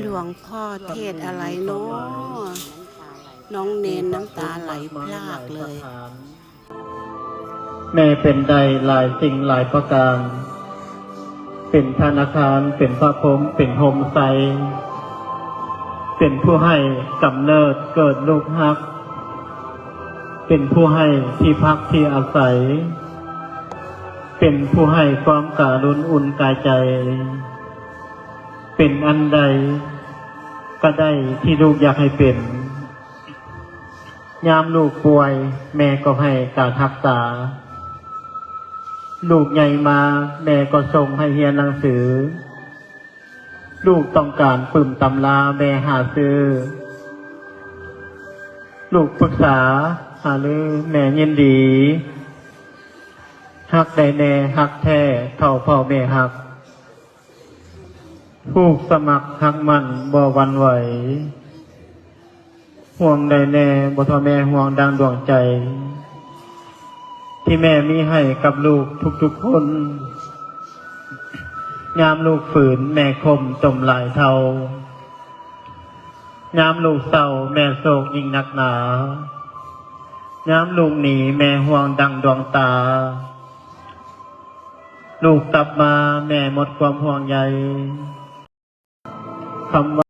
หลวงพ่อเทศอะไรเนาะน้องเนนน้ำตาไหลพรากเลยแม่เป็นใดหลายสิ่งหลายประการเป็นธนาคารเป็นพระพรหมเป็นโฮมไซเป็นผู้ให้กำเนิดเกิดลูกฮักเป็นผู้ให้ที่พักที่อาศัยเป็นผู้ให้ความการุณอุ่นกายใจเป็นอันใดก็ได้ที่ลูกอยากให้เป็นยามลูกป่วยแม่ก็ให้การรักษาลูกใหญ่มาแม่ก็ส่งให้เรียนหนังสือลูกต้องการปึ้มตำราแม่หาซื้อลูกปรึกษาหาลือแม่ยินดีฮักใดแน่ฮักแท้เท่าพ่อแม่ฮักผูกสมัครฮักมันบ่หวั่นไหวห่วงใดแน่บ่ทอแม่ห่วงดังดวงใจที่แม่มีให้กับลูกทุกๆคนยามลูกฝืนแม่คมจมหลายเท่ายามลูกเศร้าแม่โศกยิ่งนักหนายามลูกหนีแม่ห่วงดังดวงตาลูกกลับมาแม่หมดความห่วงใยคำ